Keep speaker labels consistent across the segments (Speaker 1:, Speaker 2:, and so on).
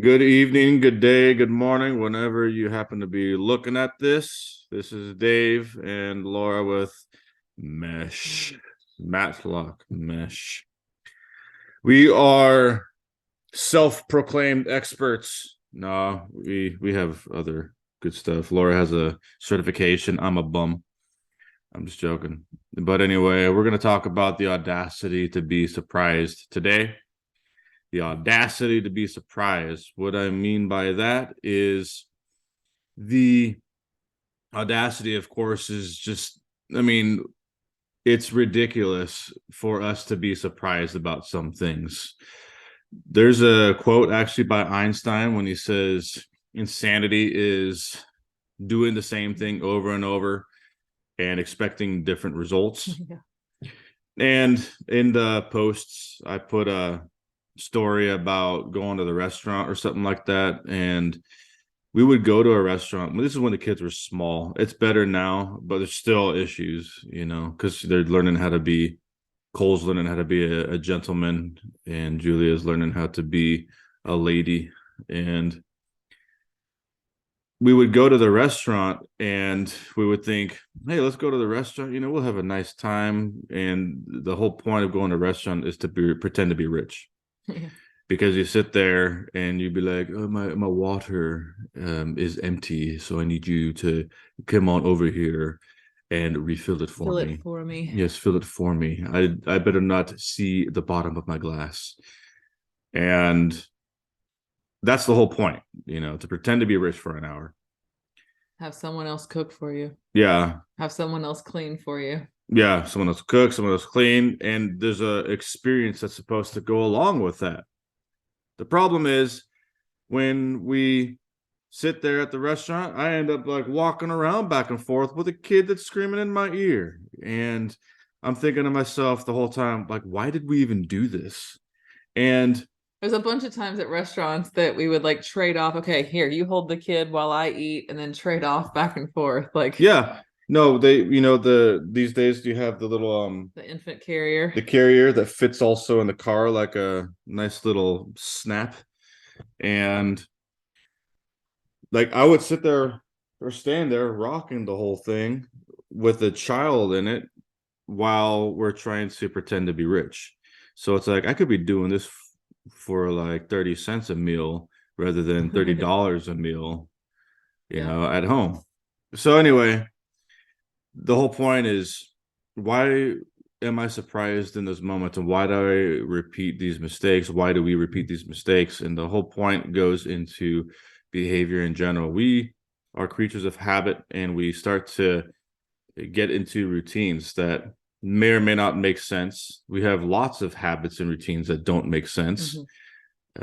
Speaker 1: Good evening, good day, good morning, whenever you happen to be looking at this. This is Dave and Laura with Mesh, Matlock Mesh. We are self-proclaimed experts. No, we have other good stuff. Laura has a certification. I'm a bum. I'm just joking. But anyway, we're going to talk about the audacity to be surprised today. The audacity to be surprised. What I mean by that is the audacity, of course, is just, I mean, it's ridiculous for us to be surprised about some things. There's a quote actually by Einstein when he says, insanity is doing the same thing over and over and expecting different results. Yeah. And in the posts, I put a story about going to the restaurant or something like that. And we would go to a restaurant. This is when the kids were small. It's better now, but there's still issues, because they're learning how to be, Cole's learning how to be a gentleman, and Julia's learning how to be a lady. And we would go to the restaurant and we would think, hey, let's go to the restaurant. We'll have a nice time. And the whole point of going to a restaurant is to pretend to be rich. Yeah. Because you sit there and you'd be like, oh, my water is empty, so I need you to come on over here and refill it for me. Fill it for me. Yes, fill it for me. I better not see the bottom of my glass. And that's the whole point, to pretend to be rich for an hour.
Speaker 2: Have someone else cook for you.
Speaker 1: Yeah.
Speaker 2: Have someone else clean for you.
Speaker 1: Yeah, someone else cook, someone else clean, and there's a experience that's supposed to go along with that. The problem is when we sit there at the restaurant, I end up like walking around back and forth with a kid that's screaming in my ear. And I'm thinking to myself the whole time, like, why did we even do this? And
Speaker 2: there's a bunch of times at restaurants that we would like trade off. Okay, here, you hold the kid while I eat, and then trade off back and forth. Like,
Speaker 1: yeah. No, these days you have the little
Speaker 2: the infant carrier.
Speaker 1: The carrier that fits also in the car like a nice little snap. And like I would sit there or stand there rocking the whole thing with a child in it while we're trying to pretend to be rich. So it's like I could be doing this for like 30 cents a meal rather than $30 a meal, at home. So anyway, the whole point is, why am I surprised in those moments, and why do I repeat these mistakes? Why do we repeat these mistakes? And the whole point goes into behavior in general. We are creatures of habit, and we start to get into routines that may or may not make sense. We have lots of habits and routines that don't make sense.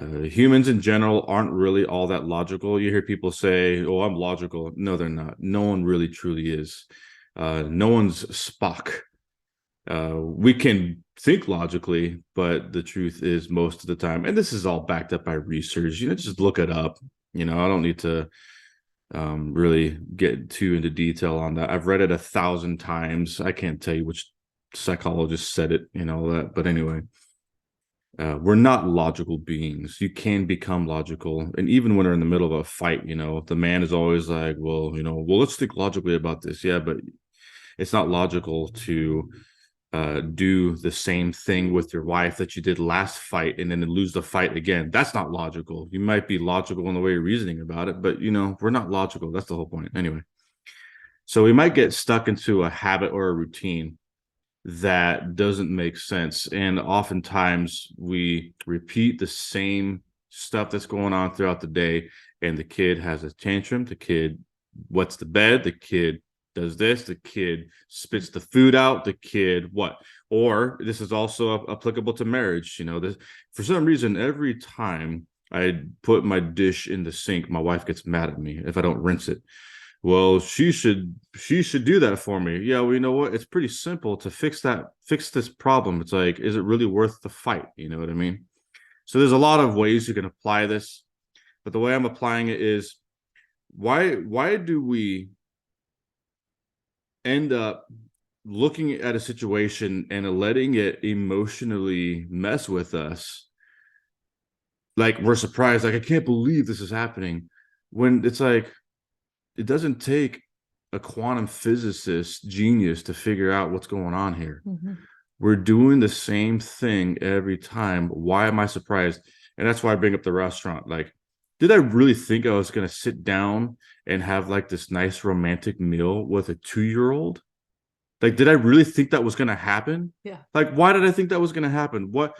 Speaker 1: Humans in general aren't really all that logical. You hear people say, oh, I'm logical. No, they're not. No one really truly is. No one's Spock. We can think logically, but the truth is most of the time, and this is all backed up by research, just look it up. I don't need to really get too into detail on that. I've read it 1,000 times. I can't tell you which psychologist said it, that. But anyway, we're not logical beings. You can become logical. And even when we're in the middle of a fight, the man is always like, well, let's think logically about this. Yeah, but it's not logical to do the same thing with your wife that you did last fight and then lose the fight again. That's not logical. You might be logical in the way you're reasoning about it, but we're not logical. That's the whole point. Anyway, so we might get stuck into a habit or a routine that doesn't make sense. And oftentimes we repeat the same stuff that's going on throughout the day. And the kid has a tantrum. The kid wets the bed. The kid does this. The kid spits the food out. The kid what? Or this is also applicable to marriage. For some reason, every time I put my dish in the sink, my wife gets mad at me if I don't rinse it. Well, she should do that for me. Yeah, well, you know what? It's pretty simple to fix this problem. It's like, is it really worth the fight? You know what I mean? So there's a lot of ways you can apply this, but the way I'm applying it is, why do we end up looking at a situation and letting it emotionally mess with us like we're surprised, like I can't believe this is happening, when it's like it doesn't take a quantum physicist genius to figure out what's going on here.
Speaker 2: Mhm.
Speaker 1: We're doing the same thing every time. Why am I surprised? And that's why I bring up the restaurant. Like, did I really think I was going to sit down and have like this nice romantic meal with a 2 year old? Like, did I really think that was going to happen?
Speaker 2: Yeah.
Speaker 1: Like, why did I think that was going to happen? What?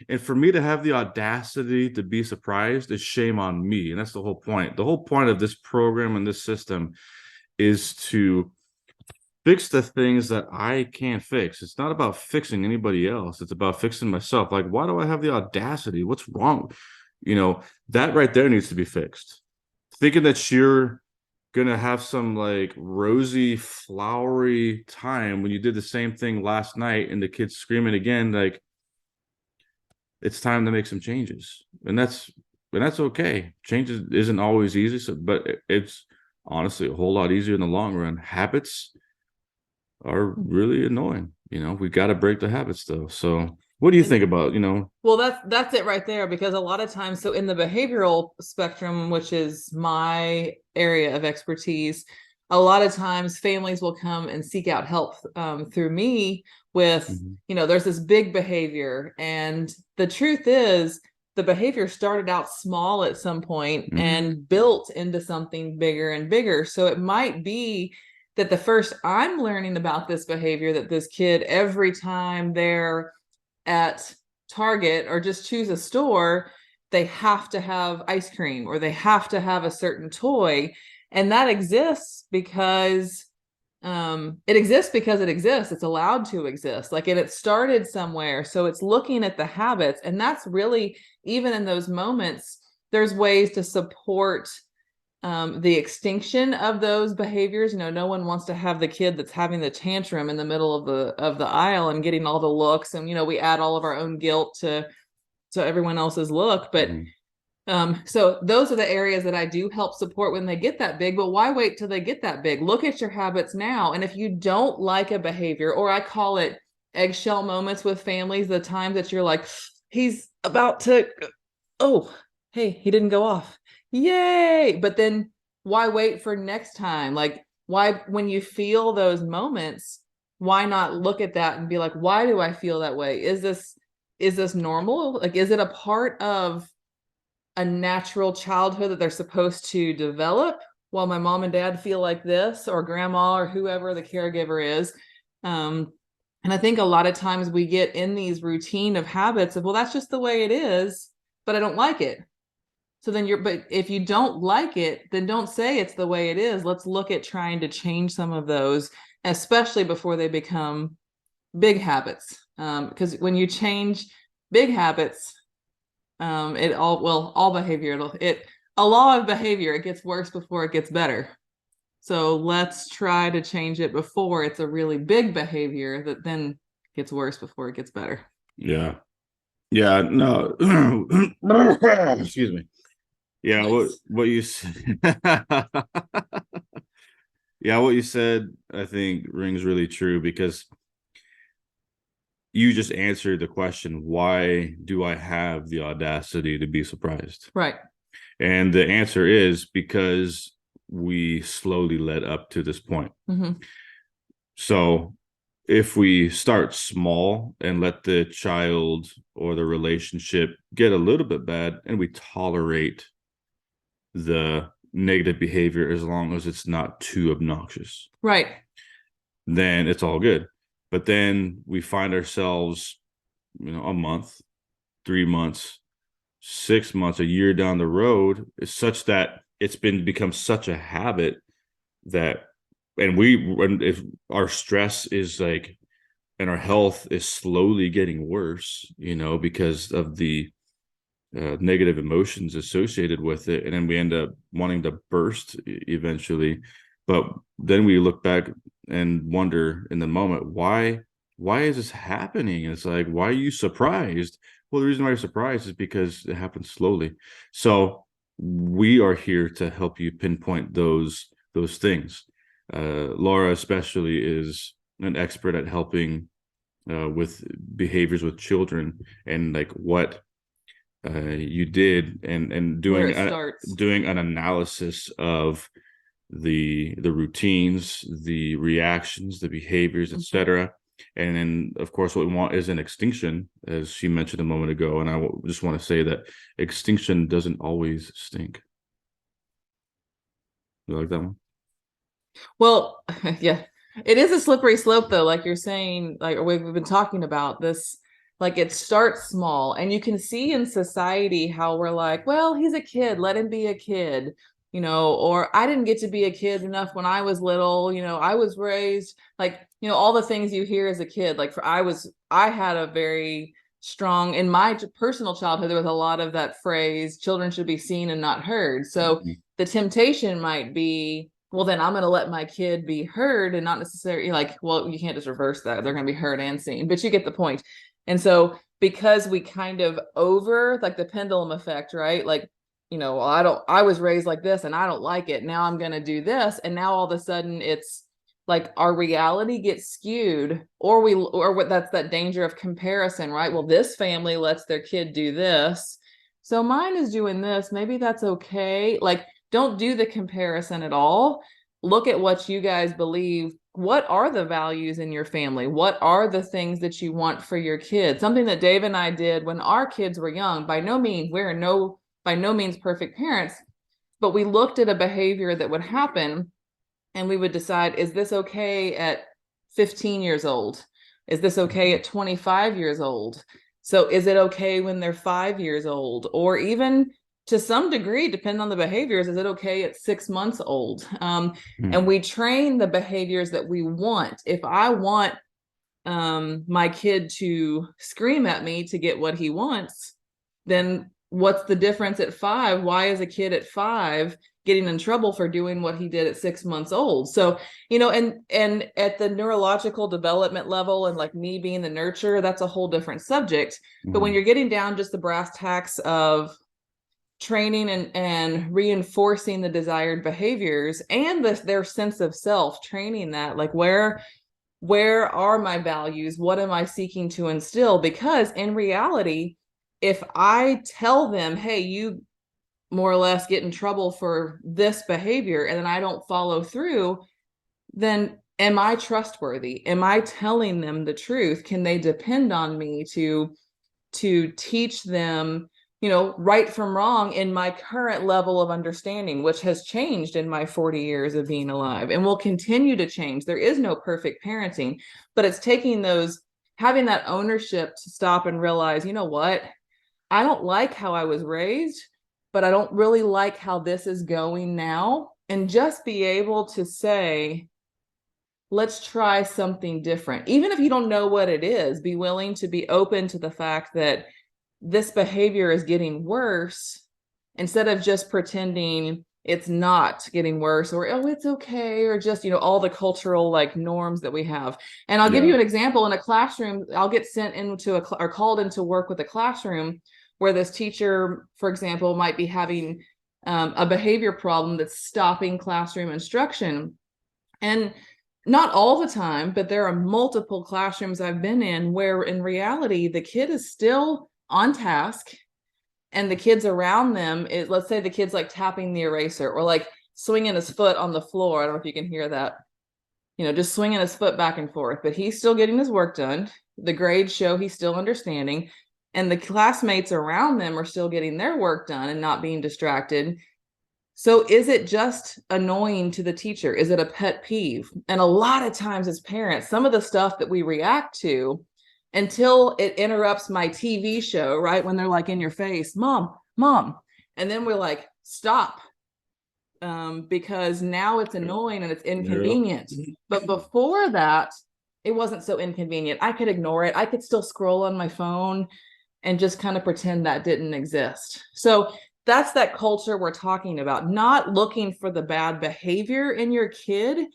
Speaker 1: And for me to have the audacity to be surprised is shame on me. And that's the whole point. The whole point of this program and this system is to fix the things that I can't fix. It's not about fixing anybody else. It's about fixing myself. Like, why do I have the audacity? What's wrong? You know, that right there needs to be fixed. Thinking that you're gonna have some like rosy, flowery time when you did the same thing last night and the kid's screaming again, like it's time to make some changes. And that's okay. Changes isn't always easy, so but it's honestly a whole lot easier in the long run. Habits are really annoying. We got to break the habits though. So, what do you think about,
Speaker 2: Well, that's it right there, because a lot of times, so in the behavioral spectrum, which is my area of expertise, a lot of times families will come and seek out help through me with,
Speaker 1: Mhm.
Speaker 2: there's this big behavior, and the truth is the behavior started out small at some point
Speaker 1: Mhm.
Speaker 2: and built into something bigger and bigger. So it might be that the first I'm learning about this behavior, that this kid, every time they're at Target or just choose a store, they have to have ice cream or they have to have a certain toy. And that exists because it exists because it exists. It's allowed to exist. Like, and it started somewhere. So it's looking at the habits. And that's really, even in those moments, there's ways to support the extinction of those behaviors. No one wants to have the kid that's having the tantrum in the middle of the aisle and getting all the looks, and we add all of our own guilt to everyone else's look. But
Speaker 1: Mhm.
Speaker 2: so those are the areas that I do help support when they get that big. But why wait till they get that big? Look at your habits now. And if you don't like a behavior, or I call it eggshell moments with families, the times that you're like, he's about to, oh, hey, he didn't go off. Yay. But then why wait for next time? Like, why, when you feel those moments, why not look at that and be like, why do I feel that way? Is this normal? Like, is it a part of a natural childhood that they're supposed to develop while my mom and dad feel like this, or grandma, or whoever the caregiver is? And I think a lot of times we get in these routine of habits of, well, that's just the way it is, but I don't like it. So then but if you don't like it, then don't say it's the way it is. Let's look at trying to change some of those, especially before they become big habits. Because when you change big habits, it all behavior, a law of behavior, it gets worse before it gets better. So let's try to change it before it's a really big behavior that then gets worse before it gets better.
Speaker 1: Yeah. Yeah, no. Excuse me. Yeah, what
Speaker 2: Nice.
Speaker 1: what you said. Yeah, what you said I think rings really true, because you just answered the question, why do I have the audacity to be surprised?
Speaker 2: Right.
Speaker 1: And the answer is because we slowly led up to this point.
Speaker 2: Mm-hmm.
Speaker 1: So if we start small and let the child or the relationship get a little bit bad, and we tolerate the negative behavior as long as it's not too obnoxious,
Speaker 2: Right.
Speaker 1: then it's all good. But then we find ourselves, a month, 3 months, 6 months, a year down the road, is such that it's become such a habit that, and if our stress is like, and our health is slowly getting worse, because of the negative emotions associated with it, and then we end up wanting to burst eventually. But then we look back and wonder in the moment, why is this happening? And it's like, why are you surprised? Well, the reason why you're surprised is because it happens slowly. So we are here to help you pinpoint those things. Laura especially is an expert at helping with behaviors with children, and like you did, and
Speaker 2: where
Speaker 1: doing
Speaker 2: it starts.
Speaker 1: doing an analysis of the routines, the reactions, the behaviors,
Speaker 2: Mhm.
Speaker 1: etc. And then, of course, what we want is an extinction, as she mentioned a moment ago. And just want to say that extinction doesn't always stink. You like that one?
Speaker 2: Well, yeah, it is a slippery slope though, like you're saying, like we've been talking about this, like it starts small, and you can see in society how we're like, well, he's a kid, let him be a kid, or I didn't get to be a kid enough when I was little, I was raised like, all the things you hear as a kid. Like I had a very strong in my personal childhood, there was a lot of that phrase, children should be seen and not heard. So
Speaker 1: Mhm.
Speaker 2: the temptation might be, well, then I'm going to let my kid be heard and not necessarily like, well, you can't just reverse that. They're going to be heard and seen, but you get the point. And so because we kind of over like the pendulum effect, right? Like, well, I was raised like this and I don't like it. Now I'm going to do this. And now all of a sudden it's like our reality gets skewed, or what, that's that danger of comparison, right? Well, this family lets their kid do this, so mine is doing this. Maybe that's okay. Like, don't do the comparison at all. Look at what you guys believe. What are the values in your family? What are the things that you want for your kids? Something that Dave and I did when our kids were young. By no means, by no means perfect parents, but we looked at a behavior that would happen and we would decide, is this okay at 15 years old? Is this okay at 25 years old? So is it okay when they're 5 years old? Or even to some degree, depending on the behaviors, is it okay at 6 months old? And
Speaker 1: Mhm.
Speaker 2: we train the behaviors that we want. If I want my kid to scream at me to get what he wants, then what's the difference at 5? Why is a kid at 5 getting in trouble for doing what he did at 6 months old? So, and at the neurological development level, and like me being the nurturer, that's a whole different subject. But when
Speaker 1: Mhm.
Speaker 2: you're getting down just the brass tacks of training and reinforcing the desired behaviors and their sense of self, training that, like where are my values? What am I seeking to instill? Because in reality, if I tell them, hey, you more or less get in trouble for this behavior, and then I don't follow through, then am I trustworthy? Am I telling them the truth? Can they depend on me to teach them, right from wrong in my current level of understanding, which has changed in my 40 years of being alive and will continue to change. There is no perfect parenting, but it's taking having that ownership to stop and realize, you know what? I don't like how I was raised, but I don't really like how this is going now. And just be able to say, let's try something different. Even if you don't know what it is, be willing to be open to the fact that this behavior is getting worse, instead of just pretending it's not getting worse, or oh, it's okay, or just all the cultural like norms that we have. And I'll give
Speaker 1: Yeah.
Speaker 2: you an example. In a classroom, I'll get sent into or called into work with a classroom where this teacher, for example, might be having a behavior problem that's stopping classroom instruction. And not all the time, but there are multiple classrooms I've been in where in reality the kid is still on task, and the kids around them, let's say the kid's like tapping the eraser or like swinging his foot on the floor. I don't know if you can hear that, just swinging his foot back and forth, but he's still getting his work done. The grades show he's still understanding, and the classmates around them are still getting their work done and not being distracted. So is it just annoying to the teacher? Is it a pet peeve? And a lot of times as parents, some of the stuff that we react to until it interrupts my TV show, right? When they're like in your face, mom, mom. And then we're like, stop. Because now it's annoying and it's
Speaker 1: Yep.
Speaker 2: inconvenient. But before that, it wasn't so inconvenient. I could ignore it. I could still scroll on my phone and just kind of pretend that didn't exist. So that's that culture we're talking about, not looking for the bad behavior in your kid,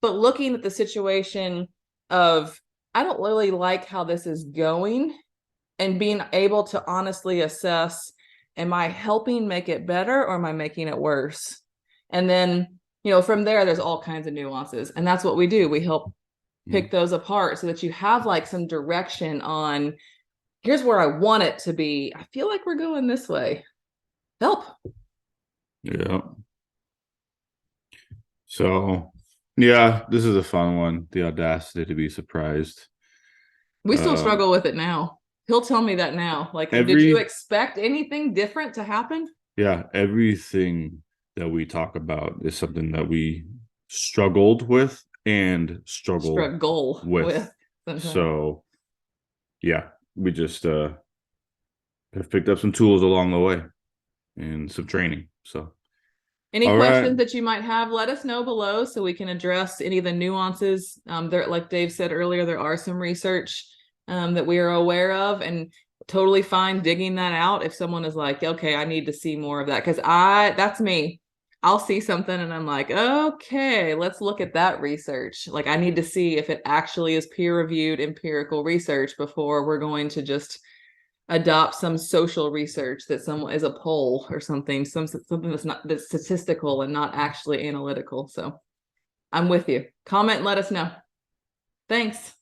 Speaker 2: but looking at the situation of, I don't really like how this is going, and being able to honestly assess, am I helping make it better or am I making it worse? And then, from there, there's all kinds of nuances. And that's what we do. We help
Speaker 1: Mhm.
Speaker 2: pick those apart so that you have like some direction on here's where I want it to be. I feel like we're going this way. Help.
Speaker 1: Yeah. So, yeah, this is a fun one. The audacity to be surprised.
Speaker 2: We still
Speaker 1: Um,
Speaker 2: struggle with it now. He'll tell me that now. Like, did you
Speaker 1: every
Speaker 2: expect anything different to happen?
Speaker 1: Yeah, everything that we talk about is something that we struggled with and struggle
Speaker 2: Struggle with
Speaker 1: with.
Speaker 2: sometimes.
Speaker 1: So, yeah, we just have picked up some tools along the way and some training. So,
Speaker 2: Any
Speaker 1: all right.
Speaker 2: questions that you might have, let us know below so we can address any of the nuances. There, like Dave said earlier, there are some research that we are aware of, and totally fine digging that out if someone is like, okay, I need to see more of that. Because that's me. I'll see something and I'm like, okay, let's look at that research. Like, I need to see if it actually is peer-reviewed empirical research before we're going to just adopt some social research that someone is a poll or something that's statistical and not actually analytical. So I'm with you. Comment, let us know. Thanks.